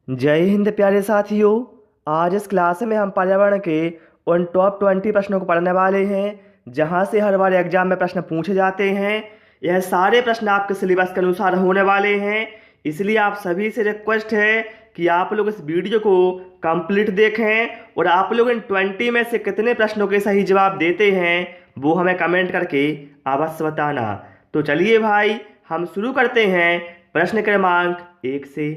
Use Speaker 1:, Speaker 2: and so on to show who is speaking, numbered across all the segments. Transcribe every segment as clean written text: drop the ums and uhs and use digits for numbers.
Speaker 1: जय हिंद प्यारे साथियों। आज इस क्लास में हम पर्यावरण के उन टॉप 20 प्रश्नों को पढ़ने वाले हैं जहां से हर बार एग्जाम में प्रश्न पूछे जाते हैं। यह सारे प्रश्न आपके सिलेबस के अनुसार होने वाले हैं, इसलिए आप सभी से रिक्वेस्ट है कि आप लोग इस वीडियो को कंप्लीट देखें और आप लोग इन 20 में से कितने प्रश्नों के सही जवाब देते हैं वो हमें कमेंट करके अवश्य बताना। तो चलिए भाई, हम शुरू करते हैं प्रश्न क्रमांक 1 से।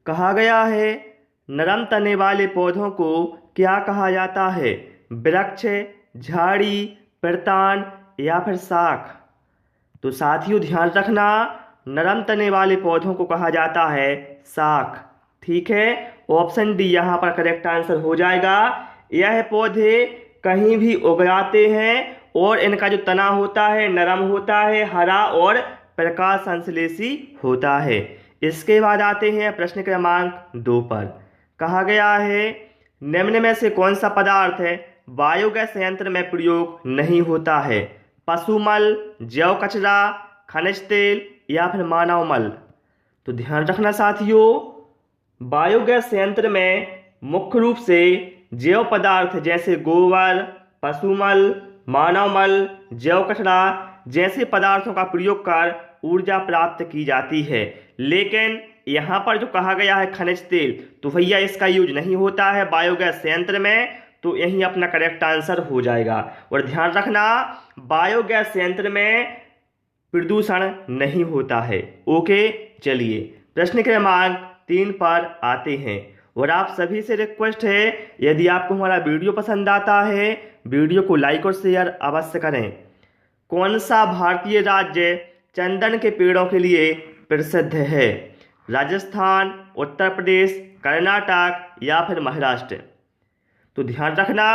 Speaker 1: कहा गया है, नरम तने वाले पौधों को क्या कहा जाता है? वृक्ष, झाड़ी, प्रतान या फिर शाख? तो साथियों ध्यान रखना, नरम तने वाले पौधों को कहा जाता है शाख। ठीक है, ऑप्शन डी यहाँ पर करेक्ट आंसर हो जाएगा। यह पौधे कहीं भी उग जाते हैं और इनका जो तना होता है नरम होता है, हरा और प्रकाश संश्लेषी होता है। इसके बाद आते हैं प्रश्न क्रमांक 2 पर। कहा गया है, निम्न में से कौन सा पदार्थ है बायोगैस संयंत्र में प्रयोग नहीं होता है? पशुमल, जैव कचरा, खनिज तेल या फिर मानव मल? तो ध्यान रखना साथियों, बायोगैस संयंत्र में मुख्य रूप से जैव पदार्थ जैसे गोबर, पशुमल, मानव मल, जैव कचरा जैसे पदार्थों का प्रयोग कर ऊर्जा प्राप्त की जाती है। लेकिन यहाँ पर जो कहा गया है खनिज तेल, तो भैया इसका यूज नहीं होता है बायोगैस संयंत्र में, तो यही अपना करेक्ट आंसर हो जाएगा। और ध्यान रखना, बायोगैस संयंत्र में प्रदूषण नहीं होता है। ओके, चलिए प्रश्न क्रमांक 3 पर आते हैं। और आप सभी से रिक्वेस्ट है, यदि आपको हमारा वीडियो पसंद आता है वीडियो को लाइक और शेयर अवश्य करें। कौन सा भारतीय राज्य चंदन के पेड़ों के लिए प्रसिद्ध है? राजस्थान, उत्तर प्रदेश, कर्नाटक या फिर महाराष्ट्र? तो ध्यान रखना,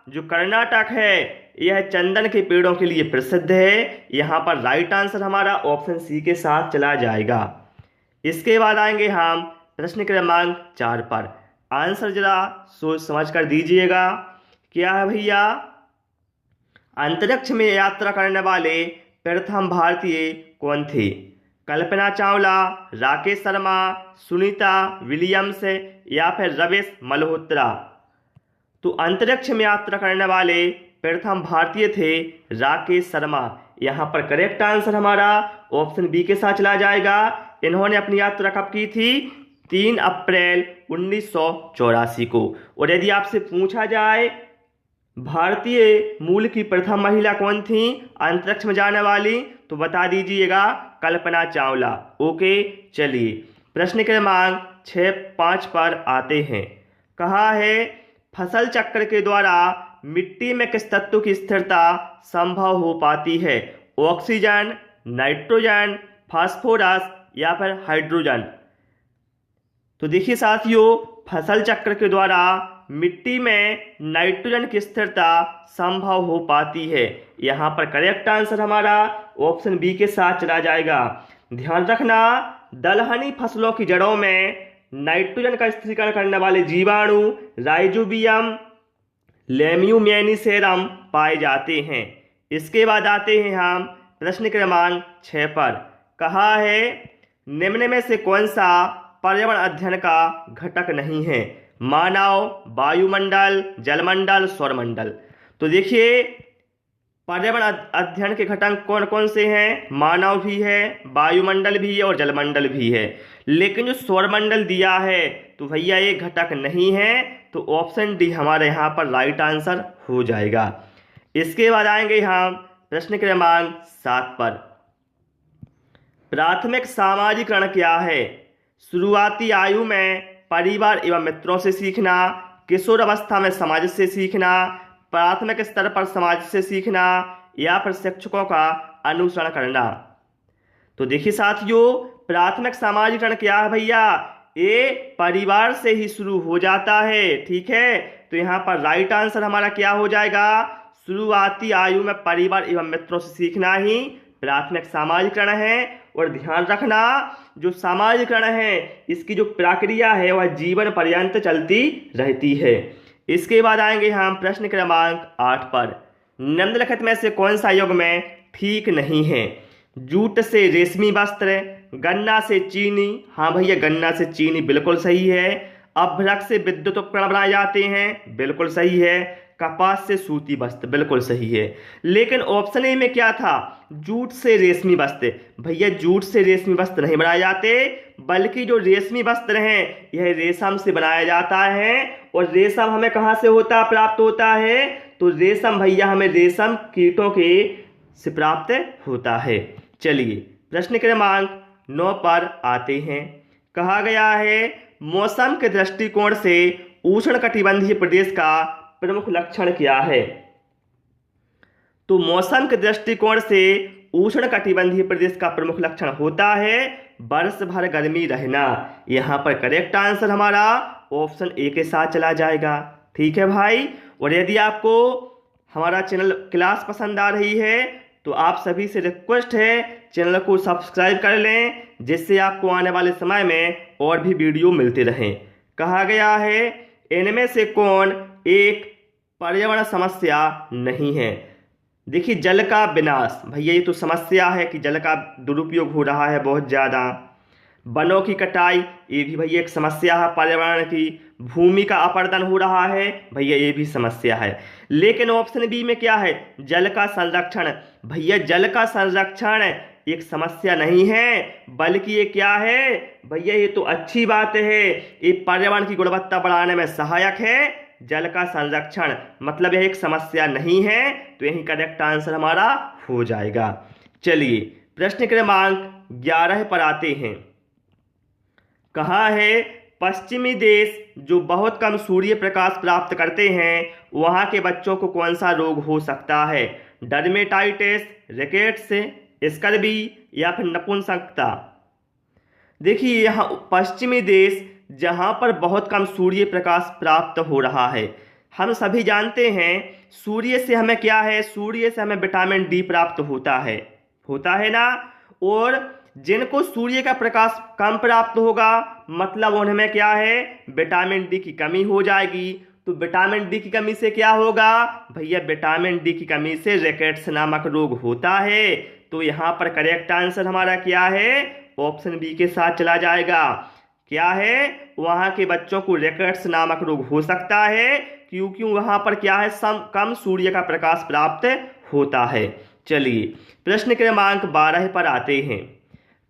Speaker 1: जो कर्नाटक है यह चंदन के पेड़ों के लिए प्रसिद्ध है। यहाँ पर राइट आंसर हमारा ऑप्शन सी के साथ चला जाएगा। इसके बाद आएंगे हम प्रश्न क्रमांक 4 पर। आंसर जरा सोच समझ कर दीजिएगा। क्या है भैया? अंतरिक्ष में यात्रा करने वाले प्रथम भारतीय कौन थे? कल्पना चावला, राकेश शर्मा, सुनीता विलियम्स या फिर रमेश मल्होत्रा? तो अंतरिक्ष में यात्रा करने वाले प्रथम भारतीय थे राकेश शर्मा। यहाँ पर करेक्ट आंसर हमारा ऑप्शन बी के साथ चला जाएगा। इन्होंने अपनी यात्रा कब की थी? 3 अप्रैल 1984 को। और यदि आपसे पूछा जाए भारतीय मूल की प्रथम महिला कौन थी अंतरिक्ष में जाने वाली, तो बता दीजिएगा कल्पना चावला। ओके, चलिए प्रश्न क्रमांक 5 पर आते हैं। कहा है, फसल चक्र के द्वारा मिट्टी में किस तत्व की स्थिरता संभव हो पाती है? ऑक्सीजन, नाइट्रोजन, फास्फोरस या फिर हाइड्रोजन? तो देखिए साथियों, फसल चक्र के द्वारा मिट्टी में नाइट्रोजन की स्थिरता संभव हो पाती है। यहाँ पर करेक्ट आंसर हमारा ऑप्शन बी के साथ चला जाएगा। ध्यान रखना, दलहनी फसलों की जड़ों में नाइट्रोजन का स्थिरीकरण करने वाले जीवाणु राइजोबियम लेम्यूमेनिसेरम पाए जाते हैं। इसके बाद आते हैं हम प्रश्न क्रमांक 6 पर। कहा है, निम्न में से कौन सा पर्यावरण अध्ययन का घटक नहीं है? मानव, वायुमंडल, जलमंडल, सौरमंडल? तो देखिए, पर्यावरण अध्ययन के घटक कौन कौन से हैं? मानव भी है, वायुमंडल भी है और जलमंडल भी है। लेकिन जो सौरमंडल दिया है तो भैया ये घटक नहीं है, तो ऑप्शन डी हमारे यहाँ पर राइट आंसर हो जाएगा। इसके बाद आएंगे हम प्रश्न क्रमांक 7 पर। प्राथमिक सामाजिकरण क्या है? शुरुआती आयु में परिवार एवं मित्रों से सीखना, किशोर अवस्था में समाज से सीखना, प्राथमिक स्तर पर समाज से सीखना या फिर शिक्षकों का अनुसरण करना? तो देखिए साथियों, प्राथमिक सामाजिकरण क्या है भैया? ये परिवार से ही शुरू हो जाता है। ठीक है, तो यहाँ पर राइट आंसर हमारा क्या हो जाएगा? शुरुआती आयु में परिवार एवं मित्रों से सीखना ही प्राथमिक सामाजिकरण है। और ध्यान रखना, जो सामाजिकरण है इसकी जो प्रक्रिया है वह जीवन पर्यंत चलती रहती है। इसके बाद आएंगे हम प्रश्न क्रमांक 8 पर। निम्नलिखित में से कौन सा युग में ठीक नहीं है? जूट से रेशमी वस्त्र, गन्ना से चीनी, हाँ भैया गन्ना से चीनी बिल्कुल सही है। अभ्रक से विद्युत उपकरण बनाए जाते हैं, बिल्कुल सही है। कपास से सूती वस्त्र, बिल्कुल सही है। लेकिन ऑप्शन ए में क्या था, जूट से रेशमी वस्त्र। भैया जूट से रेशमी वस्त्र नहीं बनाए जाते, बल्कि जो रेशमी वस्त्र हैं यह रेशम से बनाया जाता है। और रेशम हमें कहाँ से प्राप्त होता है, तो रेशम भैया हमें रेशम कीटों के से प्राप्त होता है। चलिए प्रश्न क्रमांक 9 पर आते हैं। कहा गया है मौसम के दृष्टिकोण से उष्णकटिबंधीय प्रदेश का प्रमुख लक्षण क्या है। तो मौसम के दृष्टिकोण से उष्णकटिबंधीय प्रदेश का प्रमुख लक्षण होता है वर्ष भर गर्मी रहना। यहाँ पर करेक्ट आंसर हमारा ऑप्शन ए के साथ चला जाएगा। ठीक है भाई, और यदि आपको हमारा चैनल क्लास पसंद आ रही है तो आप सभी से रिक्वेस्ट है चैनल को सब्सक्राइब कर लें, जिससे आपको आने वाले समय में और भी वीडियो मिलते रहें। कहा गया है इनमें से कौन एक पर्यावरण समस्या नहीं है। देखिए जल का विनाश, भैया ये तो समस्या है कि जल का दुरुपयोग हो रहा है बहुत ज़्यादा। वनों की कटाई, ये भी भैया एक समस्या है पर्यावरण की। भूमि का अपरदन हो रहा है, भैया ये भी समस्या है। लेकिन ऑप्शन बी में क्या है, जल का संरक्षण। भैया जल का संरक्षण एक समस्या नहीं है, बल्कि ये क्या है भैया, ये तो अच्छी बात है, ये पर्यावरण की गुणवत्ता बढ़ाने में सहायक है। जल का संरक्षण मतलब यह एक समस्या नहीं है, तो यही करेक्ट आंसर हमारा हो जाएगा। चलिए प्रश्न क्रमांक 11 पर आते हैं। कहा है पश्चिमी देश जो बहुत कम सूर्य प्रकाश प्राप्त करते हैं वहां के बच्चों को कौन सा रोग हो सकता है। डर्मेटाइटिस, रिकेट्स, स्कर्वी या फिर नपुंसकता। देखिए यहाँ पश्चिमी देश जहाँ पर बहुत कम सूर्य प्रकाश प्राप्त हो रहा है, हम सभी जानते हैं सूर्य से हमें क्या है, सूर्य से हमें विटामिन डी प्राप्त होता है ना। और जिनको सूर्य का प्रकाश कम प्राप्त होगा मतलब उनमें क्या है, विटामिन डी की कमी हो जाएगी। तो विटामिन डी की कमी से क्या होगा भैया, विटामिन डी की कमी से रिकेट्स नामक रोग होता है। तो यहाँ पर करेक्ट आंसर हमारा क्या है, ऑप्शन बी के साथ चला जाएगा। क्या है, वहाँ के बच्चों को रिकेट्स नामक रोग हो सकता है क्योंकि वहाँ पर क्या है, कम सूर्य का प्रकाश प्राप्त होता है। चलिए प्रश्न क्रमांक 12 पर आते हैं।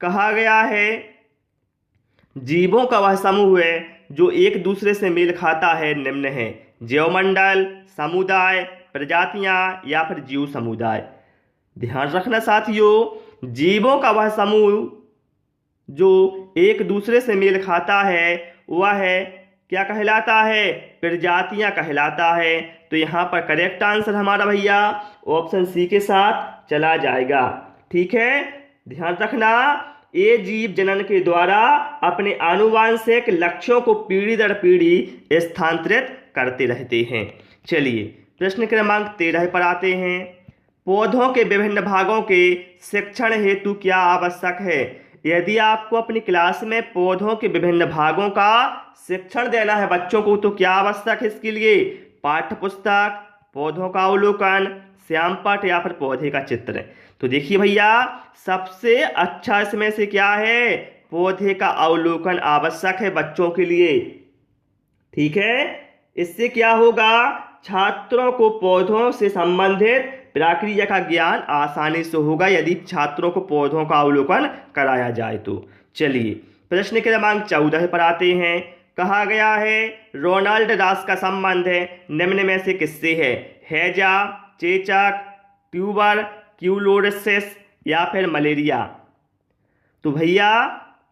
Speaker 1: कहा गया है जीवों का वह समूह है जो एक दूसरे से मेल खाता है निम्न है। जैवमंडल, समुदाय, प्रजातियां या फिर जीव समुदाय। ध्यान रखना साथियों, जीवों का वह समूह जो एक दूसरे से मेल खाता है वह है क्या कहलाता है, प्रजातियां कहलाता है। तो यहाँ पर करेक्ट आंसर हमारा भैया ऑप्शन सी के साथ चला जाएगा। ठीक है, ध्यान रखना, ये जीव जनन के द्वारा अपने आनुवांशिक लक्ष्यों को पीढ़ी दर पीढ़ी स्थानांतरित करते रहते हैं। चलिए प्रश्न क्रमांक 13 पर आते हैं। पौधों के विभिन्न भागों के शिक्षण हेतु क्या आवश्यक है। यदि आपको अपनी क्लास में पौधों के विभिन्न भागों का शिक्षण देना है बच्चों को तो क्या आवश्यक है इसके लिए, पाठ्य पुस्तक, पौधों का अवलोकन, श्यामपट्ट या फिर पौधे का चित्र। तो देखिए भैया सबसे अच्छा इसमें से क्या है, पौधे का अवलोकन आवश्यक है बच्चों के लिए। ठीक है, इससे क्या होगा, छात्रों को पौधों से संबंधित प्रक्रिया का ज्ञान आसानी से होगा यदि छात्रों को पौधों का अवलोकन कराया जाए तो। चलिए प्रश्न क्रमांक 14 पर आते हैं। कहा गया है रोनाल्ड रॉस का संबंध निम्न में से किससे है। हैजा, चेचक, ट्यूबर क्यूलोसिस या फिर मलेरिया। तो भैया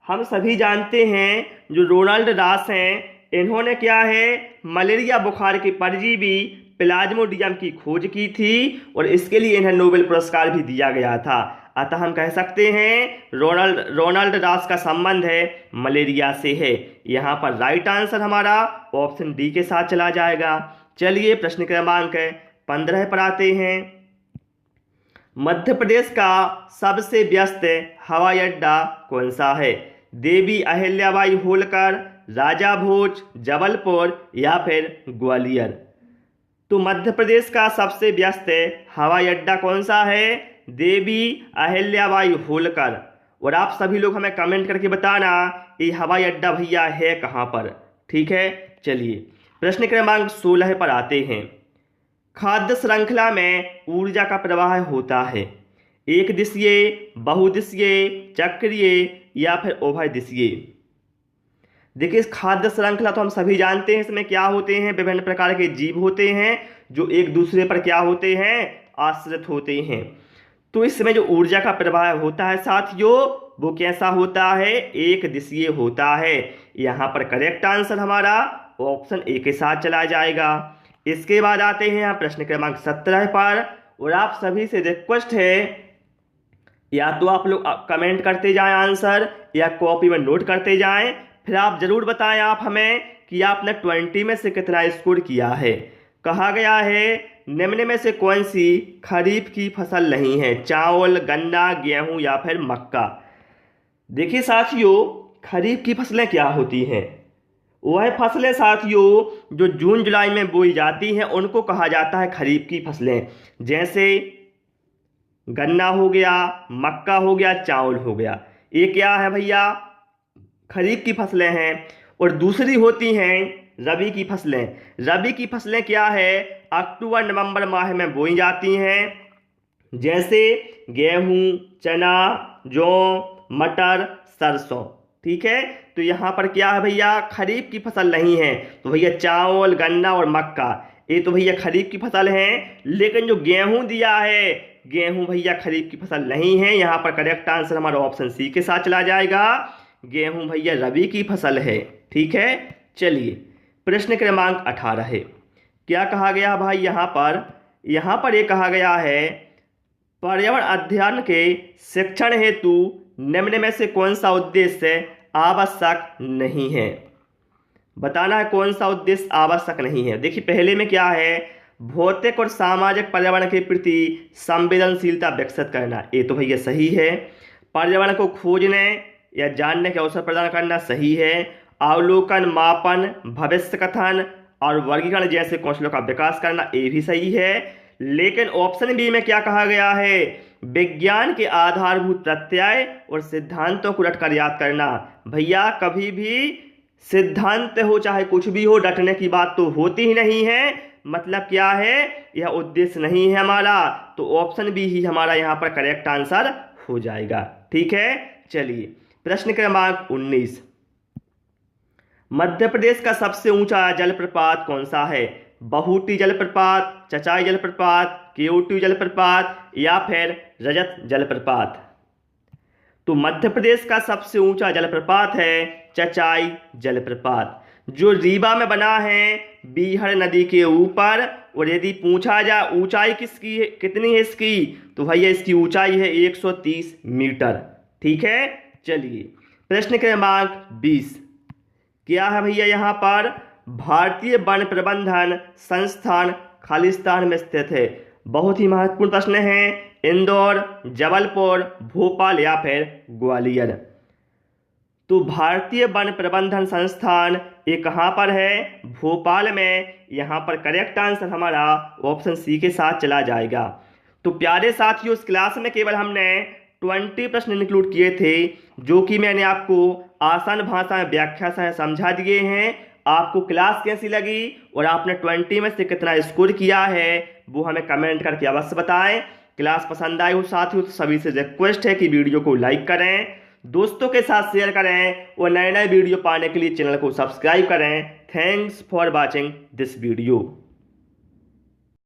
Speaker 1: हम सभी जानते हैं जो रोनाल्ड रॉस हैं इन्होंने क्या है, मलेरिया बुखार के परजीवी प्लाज्मोडियम की खोज की थी और इसके लिए इन्हें नोबेल पुरस्कार भी दिया गया था। अतः हम कह सकते हैं रोनाल्ड रॉस का संबंध है मलेरिया से है। यहाँ पर राइट आंसर हमारा ऑप्शन डी के साथ चला जाएगा। चलिए प्रश्न क्रमांक 15 पर आते हैं। मध्य प्रदेश का सबसे व्यस्त हवाई अड्डा कौन सा है। देवी अहिल्याबाई होलकर, राजा भोज, जबलपुर या फिर ग्वालियर। तो मध्य प्रदेश का सबसे व्यस्त हवाई अड्डा कौन सा है, देवी अहिल्याबाई होलकर। और आप सभी लोग हमें कमेंट करके बताना ये हवाई अड्डा भैया है कहाँ पर। ठीक है, चलिए प्रश्न क्रमांक 16 पर आते हैं। खाद्य श्रृंखला में ऊर्जा का प्रवाह होता है एक दिशीय, बहुदिशीय, चक्रीय या फिर उभय दिशीय। देखिए इस खाद्य श्रृंखला तो हम सभी जानते हैं, इसमें क्या होते हैं, विभिन्न प्रकार के जीव होते हैं जो एक दूसरे पर क्या होते हैं, आश्रित होते हैं। तो इसमें जो ऊर्जा का प्रवाह होता है साथियों वो कैसा होता है, एक दिशीय होता है। यहाँ पर करेक्ट आंसर हमारा ऑप्शन ए के साथ चला जाएगा। इसके बाद आते हैं हम प्रश्न क्रमांक 17 पर, और आप सभी से रिक्वेस्ट है या तो आप लोग कमेंट करते जाएं आंसर या कॉपी में नोट करते जाएं, फिर आप जरूर बताएं आप हमें कि आपने 20 में से कितना स्कोर किया है। कहा गया है निम्न में से कौन सी खरीफ की फसल नहीं है, चावल, गन्ना, गेहूं या फिर मक्का। देखिए साथियों खरीफ की फसलें क्या होती हैं, वह फसलें साथियों जो जून जुलाई में बोई जाती हैं उनको कहा जाता है खरीफ की फसलें। जैसे गन्ना हो गया, मक्का हो गया, चावल हो गया, ये क्या है भैया, खरीफ की फसलें हैं। और दूसरी होती हैं रबी की फसलें। रबी की फसलें क्या है, अक्टूबर नवंबर माह में बोई जाती हैं। जैसे गेहूं, चना, जौ, मटर, सरसों। ठीक है, तो यहाँ पर क्या है भैया, खरीफ की फसल नहीं है। तो भैया चावल, गन्ना और मक्का ये तो भैया खरीफ की फसल है। लेकिन जो गेहूं दिया है, गेहूं भैया खरीफ की फसल नहीं है। यहाँ पर करेक्ट आंसर हमारा ऑप्शन सी के साथ चला जाएगा, गेहूं भैया रबी की फसल है। ठीक है, चलिए प्रश्न क्रमांक 18 है। क्या कहा गया भाई यहाँ पर ये कहा गया है पर्यावरण अध्ययन के शिक्षण हेतु निम्न में से कौन सा उद्देश्य आवश्यक नहीं है। बताना है कौन सा उद्देश्य आवश्यक नहीं है। देखिए पहले में क्या है, भौतिक और सामाजिक पर्यावरण के प्रति संवेदनशीलता विकसित करना, ये तो भैया सही है। पर्यावरण को खोजने या जानने के अवसर प्रदान करना सही है। अवलोकन, मापन, भविष्य कथन और वर्गीकरण जैसे कौशलों का विकास करना, ये भी सही है। लेकिन ऑप्शन बी में क्या कहा गया है, विज्ञान के आधारभूत प्रत्यय और सिद्धांतों को रटकर याद करना। भैया कभी भी सिद्धांत हो चाहे कुछ भी हो, रटने की बात तो होती ही नहीं है। मतलब क्या है, यह उद्देश्य नहीं है हमारा। तो ऑप्शन बी ही हमारा यहाँ पर करेक्ट आंसर हो जाएगा। ठीक है, चलिए प्रश्न क्रमांक 19। मध्य प्रदेश का सबसे ऊंचा जलप्रपात कौन सा है, बहुटी जलप्रपात, चचाई जलप्रपात, केओटी जलप्रपात या फिर रजत जलप्रपात। तो मध्य प्रदेश का सबसे ऊंचा जलप्रपात है चचाई जलप्रपात, जो रीवा में बना है बीहड़ नदी के ऊपर। और यदि पूछा जाए ऊंचाई किसकी है, कितनी है इसकी, तो भैया इसकी ऊंचाई है 130 मीटर। ठीक है, चलिए प्रश्न क्रमांक 20। क्या है भैया यहाँ पर, भारतीय वन प्रबंधन संस्थान खालिस्तान में स्थित है। बहुत ही महत्वपूर्ण प्रश्न है। इंदौर, जबलपुर, भोपाल या फिर ग्वालियर। तो भारतीय वन प्रबंधन संस्थान ये कहाँ पर है, भोपाल में। यहाँ पर करेक्ट आंसर हमारा ऑप्शन सी के साथ चला जाएगा। तो प्यारे साथियों इस क्लास में केवल हमने 20 प्रश्न इंक्लूड किए थे, जो कि मैंने आपको आसान भाषा में व्याख्या से समझा दिए हैं। आपको क्लास कैसी लगी और आपने 20 में से कितना स्कोर किया है वो हमें कमेंट करके अवश्य बताएं। क्लास पसंद आई हो साथियों तो सभी से रिक्वेस्ट है कि वीडियो को लाइक करें, दोस्तों के साथ शेयर करें और नए नए वीडियो पाने के लिए चैनल को सब्सक्राइब करें। Thanks for watching this video.